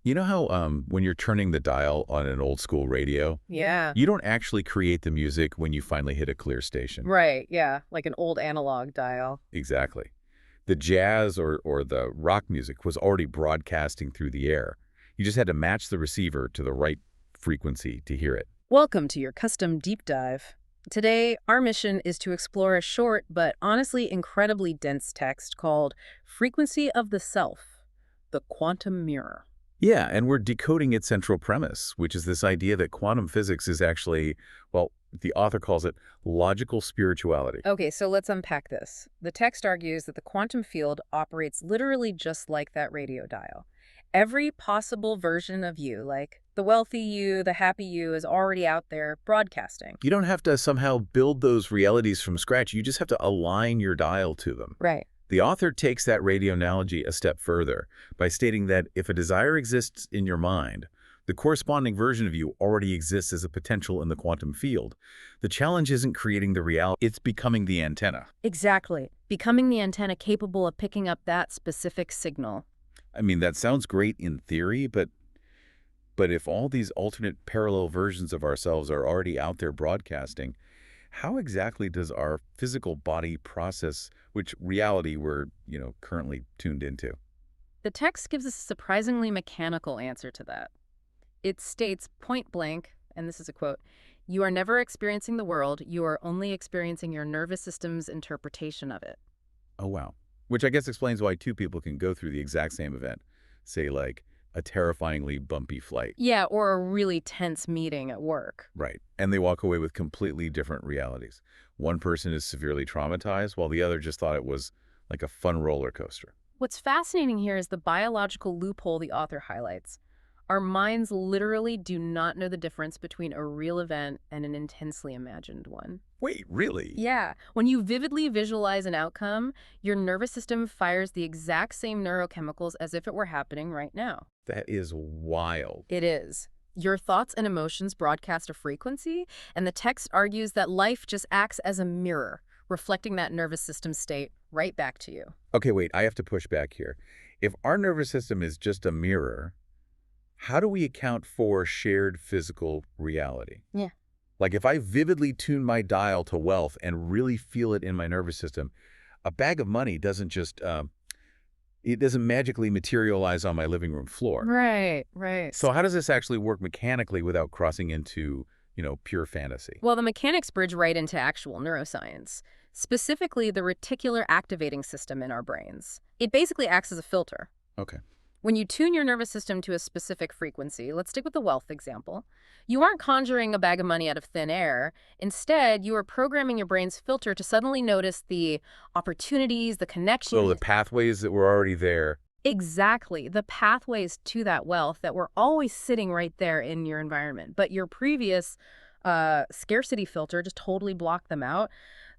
You know how when you're turning the dial on an old school radio, Yeah. you don't actually create the music when you finally hit a clear station. Right, yeah, like an old analog dial. Exactly. The jazz or the rock music was already broadcasting through the air. You just had to match the receiver to the right frequency to hear it. Welcome to your custom deep dive. Today, our mission is to explore a short but honestly incredibly dense text called Frequency of the Self, the Quantum Mirror. Yeah, and we're decoding its central premise, which is this idea that quantum physics is actually, well, the author calls it logical spirituality. Okay, so let's unpack this. The text argues that the quantum field operates literally just like that radio dial. Every possible version of you, like the wealthy you, the happy you, is already out there broadcasting. You don't have to somehow build those realities from scratch. You just have to align your dial to them. Right. The author takes that radio analogy a step further by stating that if a desire exists in your mind, the corresponding version of you already exists as a potential in the quantum field. The challenge isn't creating the reality, it's becoming the antenna. Exactly. Becoming the antenna capable of picking up that specific signal. I mean, that sounds great in theory, but if all these alternate parallel versions of ourselves are already out there broadcasting, how exactly does our physical body process which reality we're, currently tuned into? The text gives us a surprisingly mechanical answer to that. It states point blank, and this is a quote, "You are never experiencing the world, you are only experiencing your nervous system's interpretation of it." Oh, wow. Which I guess explains why two people can go through the exact same event, say like a terrifyingly bumpy flight. Yeah, or a really tense meeting at work. Right. And they walk away with completely different realities. One person is severely traumatized, while the other just thought it was like a fun roller coaster. What's fascinating here is the biological loophole the author highlights. Our minds literally do not know the difference between a real event and an intensely imagined one. Wait, really? Yeah. When you vividly visualize an outcome, your nervous system fires the exact same neurochemicals as if it were happening right now. That is wild. It is. Your thoughts and emotions broadcast a frequency, and the text argues that life just acts as a mirror, reflecting that nervous system state right back to you. Okay, wait, I have to push back here. If our nervous system is just a mirror, how do we account for shared physical reality? Yeah. Like if I vividly tune my dial to wealth and really feel it in my nervous system, a bag of money doesn't just, it doesn't magically materialize on my living room floor. Right. So how does this actually work mechanically without crossing into, pure fantasy? Well, the mechanics bridge right into actual neuroscience, specifically the reticular activating system in our brains. It basically acts as a filter. Okay. When you tune your nervous system to a specific frequency, let's stick with the wealth example, you aren't conjuring a bag of money out of thin air. Instead, you are programming your brain's filter to suddenly notice the opportunities, the connections. So the pathways that were already there. Exactly. The pathways to that wealth that were always sitting right there in your environment. But your previous scarcity filter just totally blocked them out.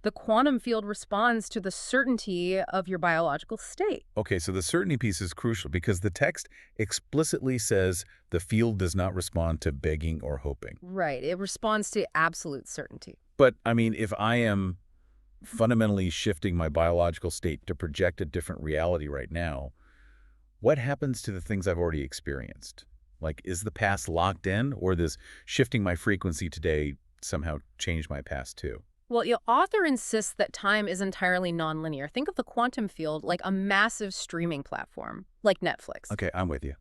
The quantum field responds to the certainty of your biological state. Okay, so the certainty piece is crucial because the text explicitly says the field does not respond to begging or hoping. Right. It responds to absolute certainty. But, I mean, if I am fundamentally shifting my biological state to project a different reality right now, what happens to the things I've already experienced? Like, is the past locked in, or does shifting my frequency today somehow change my past too? Well, your author insists that time is entirely nonlinear. Think of the quantum field like a massive streaming platform, like Netflix. Okay, I'm with you.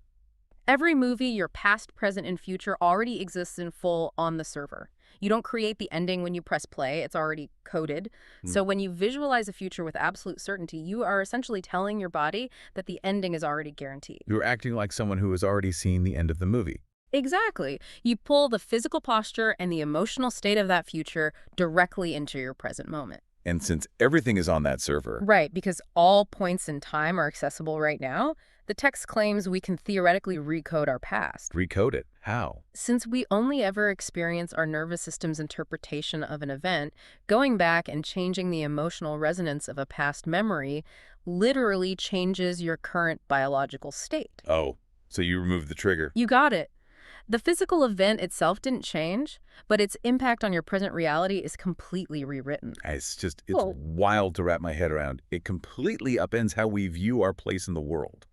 Every movie, your past, present, and future already exists in full on the server. You don't create the ending when you press play. It's already coded. So when you visualize a future with absolute certainty, you are essentially telling your body that the ending is already guaranteed. You're acting like someone who has already seen the end of the movie. Exactly. You pull the physical posture and the emotional state of that future directly into your present moment. And since everything is on that server, Right, because all points in time are accessible right now, the text claims we can theoretically recode our past. recode it. How? Since we only ever experience our nervous system's interpretation of an event, going back and changing the emotional resonance of a past memory literally changes your current biological state. Oh, so you removed the trigger. You got it. The physical event itself didn't change, but its impact on your present reality is completely rewritten. It's Well- wild to wrap my head around. It completely upends how we view our place in the world.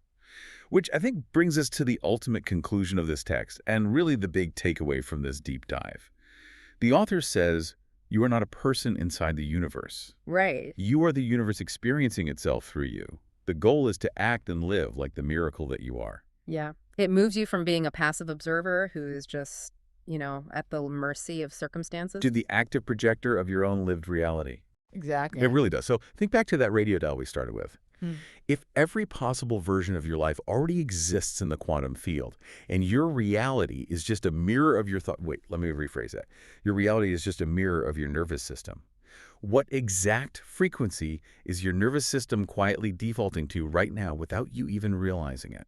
Which I think brings us to the ultimate conclusion of this text, and really the big takeaway from this deep dive. The author says, you are not a person inside the universe. Right. You are the universe experiencing itself through you. The goal is to act and live like the miracle that you are. Yeah. It moves you from being a passive observer who's just, at the mercy of circumstances. To the active projector of your own lived reality. Exactly. It really does. So think back to that radio dial we started with. Hmm. If every possible version of your life already exists in the quantum field, and your reality is just a mirror of your thought— wait, let me rephrase that. Your reality is just a mirror of your nervous system. What exact frequency is your nervous system quietly defaulting to right now without you even realizing it?